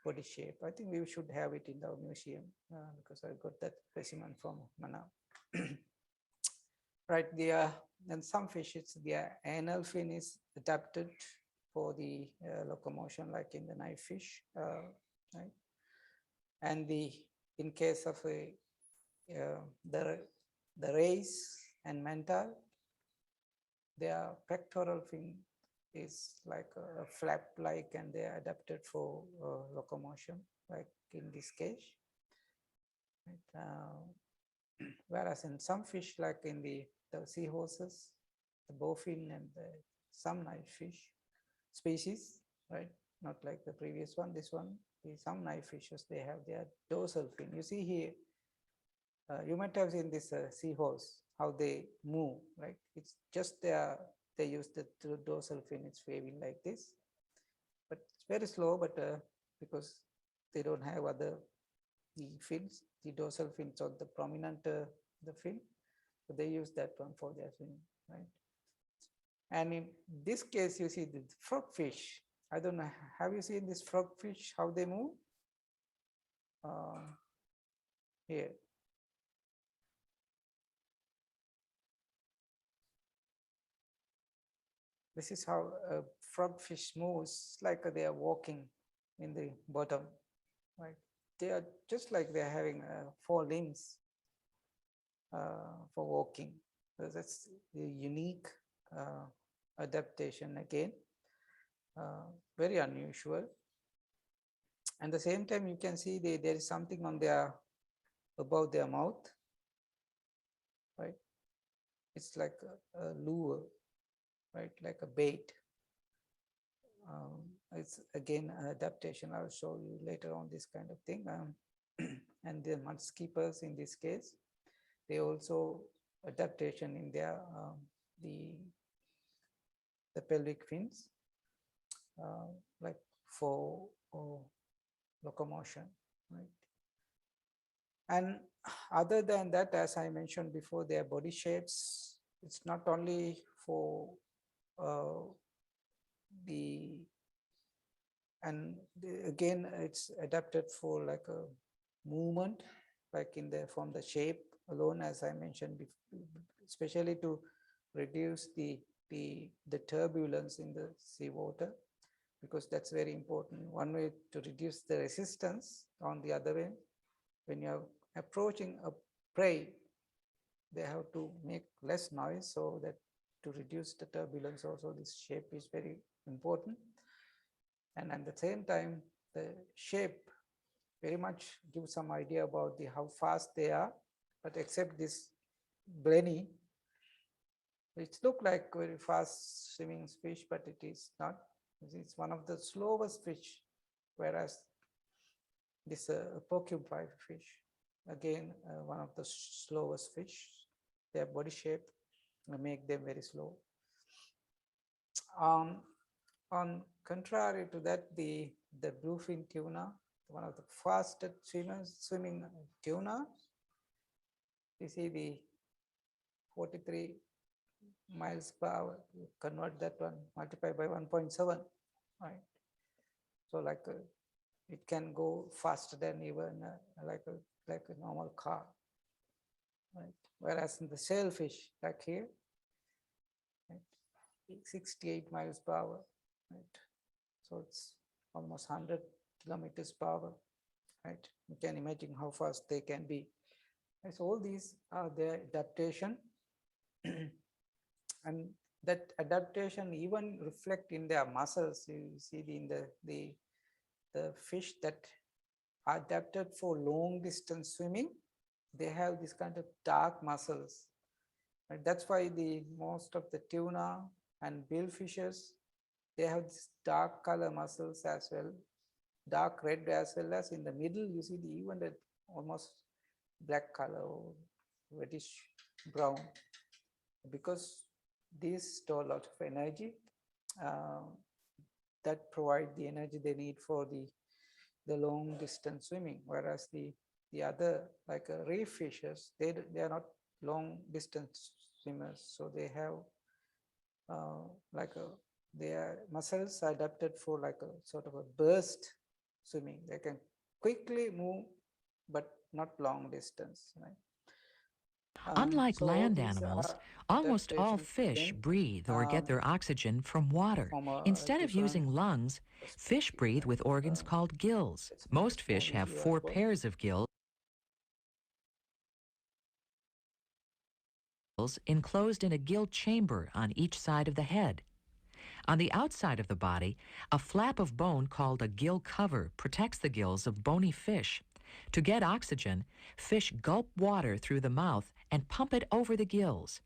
body shape. I think we should have it in our museum because I got that specimen from Mana. Right, and some fishes, their anal fin is adapted for the locomotion, like in the knife fish, right? And in case of the rays and manta, their pectoral fin is like a flap-like, and they are adapted for locomotion, like in this case. Right? Whereas in some fish, like in the seahorses, the bowfin, and some knife fish species, right? Not like the previous one, this one, some knife fishes, they have their dorsal fin. You see here, you might have seen this seahorse, how they move, right? It's just they use the dorsal fin, it's waving like this. But it's very slow, but because they don't have other fins, the dorsal fins or the prominent the fin, so they use that one for their swimming, right? And in this case, you see the frogfish. I don't know, have you seen this frogfish, how they move? Here. This is how a frogfish moves, like they are walking in the bottom, right? They are just like they're having 4 limbs for walking. So that's the unique adaptation again, very unusual. And at the same time, you can see there is something on above their mouth, right? It's like a lure, right? Like a bait. It's again an adaptation. I'll show you later on this kind of thing. And the mudskippers in this case, they also adaptation in their the pelvic fins, like for locomotion, right? And other than that, as I mentioned before, their body shapes, it's not only for again, it's adapted for like a movement, like from the shape alone, as I mentioned before, especially to reduce the turbulence in the seawater, because that's very important. One way to reduce the resistance, on the other way, when you're approaching a prey, they have to make less noise, so that to reduce the turbulence also, this shape is very important. And at the same time, the shape very much gives some idea about how fast they are, but except this blenny, It looks like very fast swimming fish, but it is not. It's one of the slowest fish, whereas this porcupine fish, again, one of the slowest fish. Their body shape make them very slow. On contrary to that, the bluefin tuna, one of the fastest swimming tuna, you see the 43 miles per hour. You convert that one, multiply by 1.7, right? So like it can go faster than even like a normal car, right? Whereas in the sailfish, like here, right, 68 miles per hour, right? So it's almost 100 kilometers per hour, right? You can imagine how fast they can be. And so all these are their adaptation. And that adaptation even reflect in their muscles. You see in the fish that are adapted for long distance swimming, they have this kind of dark muscles. And that's why most of the tuna and billfishes, they have this dark color muscles as well, dark red as well as in the middle, you see even the almost black color or reddish brown, because these store a lot of energy that provide the energy they need for the long distance swimming, whereas the other like reef fishes, they are not long distance swimmers, so they have their muscles are adapted for like a sort of a burst swimming. They can quickly move, but not long distance, right? Unlike So all land these animals, are almost all adaptations fish again, breathe or get their oxygen from water. from a Instead of different using lungs, fish perspective, breathe right? with organs called gills. Let's make Most it more fish have visual 4 as well. pairs of gills enclosed in a gill chamber on each side of the head. On the outside of the body, a flap of bone called a gill cover protects the gills of bony fish. To get oxygen, fish gulp water through the mouth and pump it over the gills.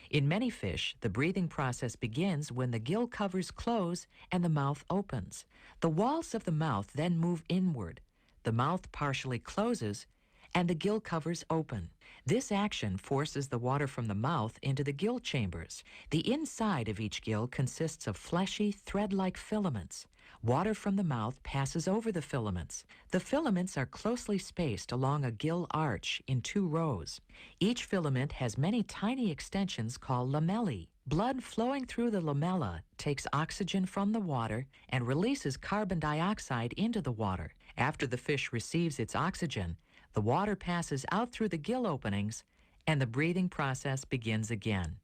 In many fish, the breathing process begins when the gill covers close and the mouth opens. The walls of the mouth then move inward. The mouth partially closes and the gill covers open. This action forces the water from the mouth into the gill chambers. The inside of each gill consists of fleshy, thread-like filaments. Water from the mouth passes over the filaments. The filaments are closely spaced along a gill arch in 2 rows. Each filament has many tiny extensions called lamellae. Blood flowing through the lamella takes oxygen from the water and releases carbon dioxide into the water. After the fish receives its oxygen, the water passes out through the gill openings and the breathing process begins again.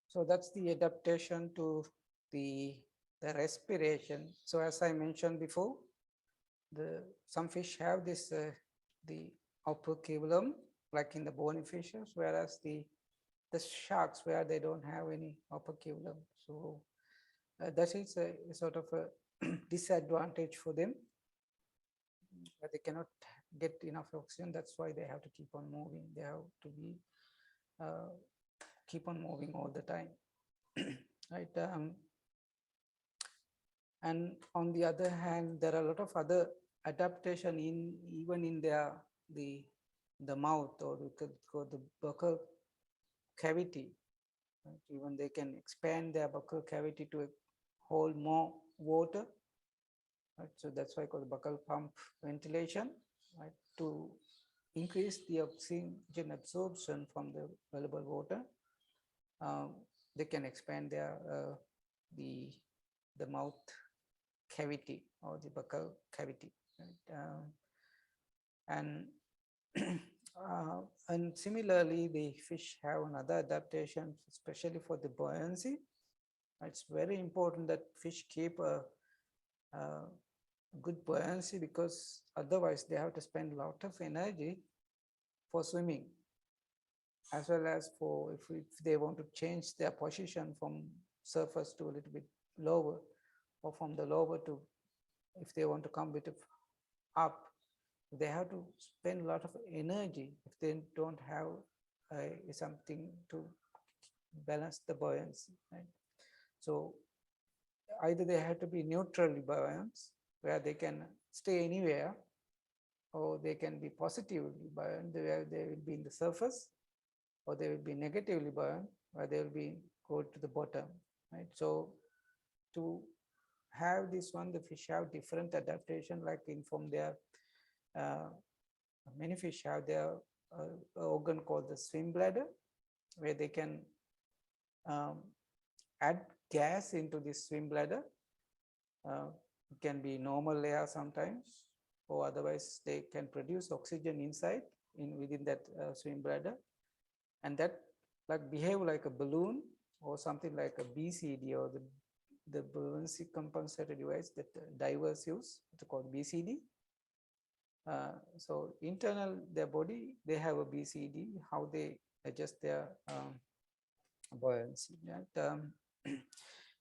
So that's the adaptation to the respiration. So as I mentioned before, some fish have this the operculum, like in the bony fishes, whereas the sharks, where they don't have any operculum. So that is a sort of a disadvantage for them, but they cannot get enough oxygen. That's why they have to keep on moving. They have to be keep on moving all the time, right? And on the other hand, there are a lot of other adaptation even in the mouth, or we could go the buccal cavity. Right? Even they can expand their buccal cavity to hold more water. Right? So that's why called buccal pump ventilation, right? To increase the oxygen absorption from the available water. They can expand their the mouth cavity or the buccal cavity, right? And similarly, the fish have another adaptation, especially for the buoyancy. It's very important that fish keep a good buoyancy, because otherwise they have to spend a lot of energy for swimming, as well as for if they want to change their position from surface to a little bit lower, or from the lower to, if they want to come bit up, They have to spend a lot of energy if they don't have something to balance the buoyancy, right? So either they have to be neutrally buoyant, where they can stay anywhere, or they can be positively buoyant, where they will be in the surface, or they will be negatively buoyant, where they will be go to the bottom, right? So to have this one, the fish have different adaptation, like from their many fish have their organ called the swim bladder, where they can add gas into this swim bladder. It can be normal air sometimes, or otherwise they can produce oxygen inside within that swim bladder, and that like behave like a balloon or something like a BCD, or the buoyancy compensator device that divers use. It's called BCD. So internal their body, they have a BCD, how they adjust their buoyancy, right?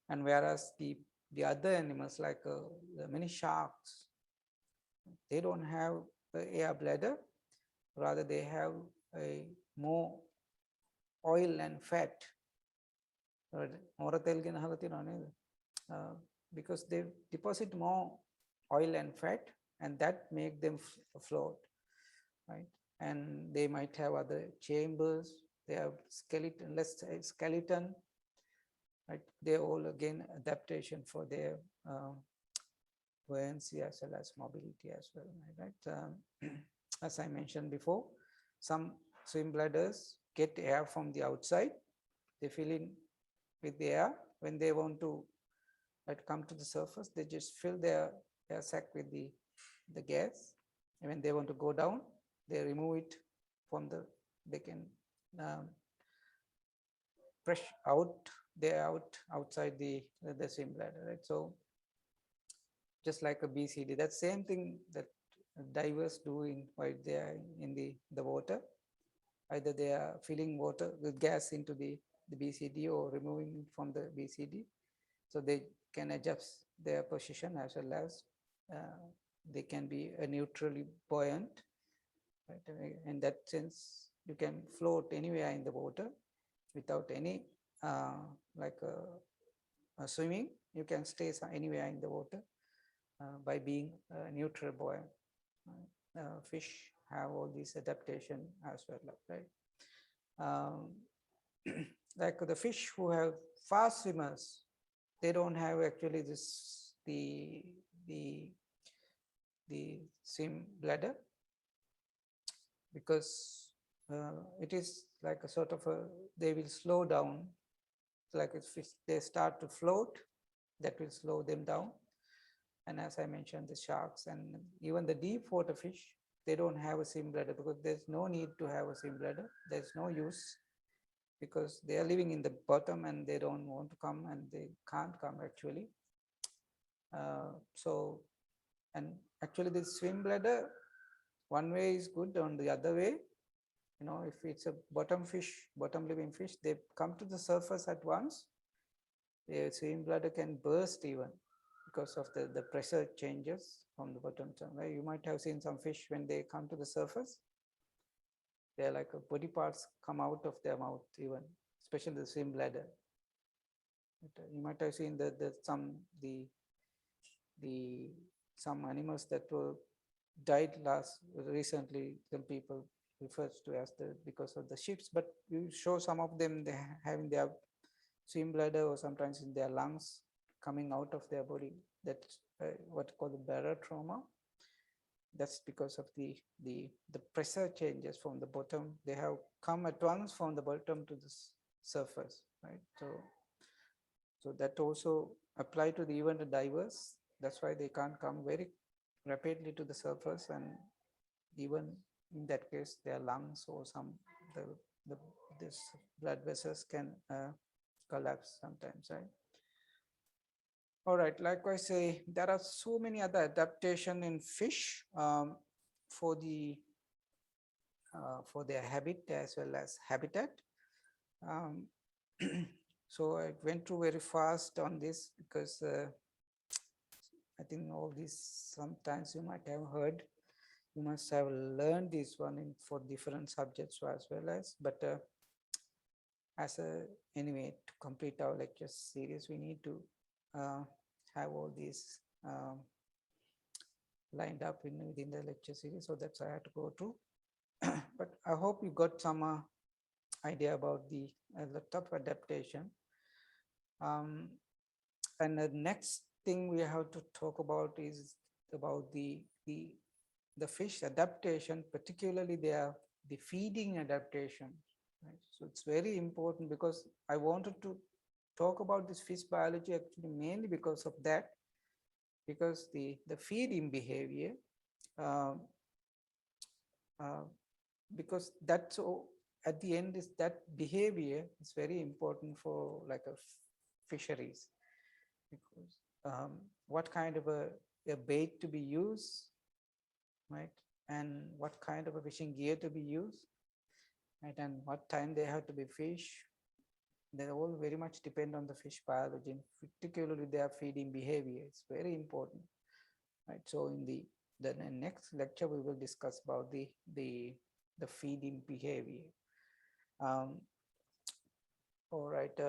And whereas the other animals, like the many sharks, they don't have the air bladder, rather they have a more oil and fat. Because they deposit more oil and fat, and that make them float, right? And they might have other chambers, they have skeleton, let's say skeleton, right? They all again adaptation for their buoyancy as well as mobility as well, right? As I mentioned before, some swim bladders get air from the outside, they fill in with the air. When they want to come to the surface, they just fill their air sac with the gas, and when they want to go down, they remove it from they can press out, they're outside the swim bladder, right? So just like a BCD, that same thing that divers do while they are in the water. Either they are filling water with gas into the BCD or removing it from the BCD, so they can adjust their position, as well as they can be neutrally buoyant, right? In that sense, you can float anywhere in the water without any swimming. You can stay anywhere in the water by being neutral buoyant. Fish have all these adaptation as well, right? Like the fish who have fast swimmers, they don't have actually this the swim bladder, because it is like a sort of they will slow down, like if they start to float, that will slow them down. And as I mentioned, the sharks and even the deep water fish, they don't have a swim bladder, because there's no need to have a swim bladder. There's no use, because they are living in the bottom and they don't want to come, and they can't come actually. So, and actually the swim bladder, one way is good, on the other way, if it's a bottom living fish, they come to the surface at once, the swim bladder can burst even, because of the pressure changes from the bottom. Right? You might have seen some fish when they come to the surface, they're like body parts come out of their mouth even, especially the swim bladder. You might have seen some animals that were died recently, some people refers to as because of the ships, but you show some of them, they having their swim bladder or sometimes in their lungs coming out of their body. That's what called the barrier trauma. That's because of the pressure changes from the bottom. They have come at once from the bottom to the surface, right? So that also apply to even the divers. That's why they can't come very rapidly to the surface, and even in that case, their lungs or this blood vessels can collapse sometimes, right? All right, likewise, there are so many other adaptation in fish for their habit as well as habitat. So I went through very fast on this, because I think all these sometimes you might have heard. you must have learned this one for different subjects as well as, but anyway, to complete our lecture series, we need to have all these lined up within the lecture series. So that's I had to go through. But I hope you got some idea about the lot of adaptation. And the next thing we have to talk about is about the fish adaptation, particularly the feeding adaptation. Right? So it's very important because I wanted to talk about this fish biology actually mainly because of that, because the feeding behavior, because that's at the end is that behavior is very important for like a fisheries, because what kind of a bait to be used, right, and what kind of a fishing gear to be used, right, and what time they have to be fished, they all very much depend on the fish biology, particularly their feeding behavior. It's very important, right? So in the next lecture we will discuss about the feeding behavior. All right,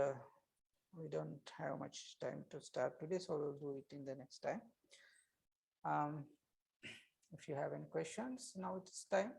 we don't have much time to start today, so we'll do it in the next time. If you have any questions, now it's time.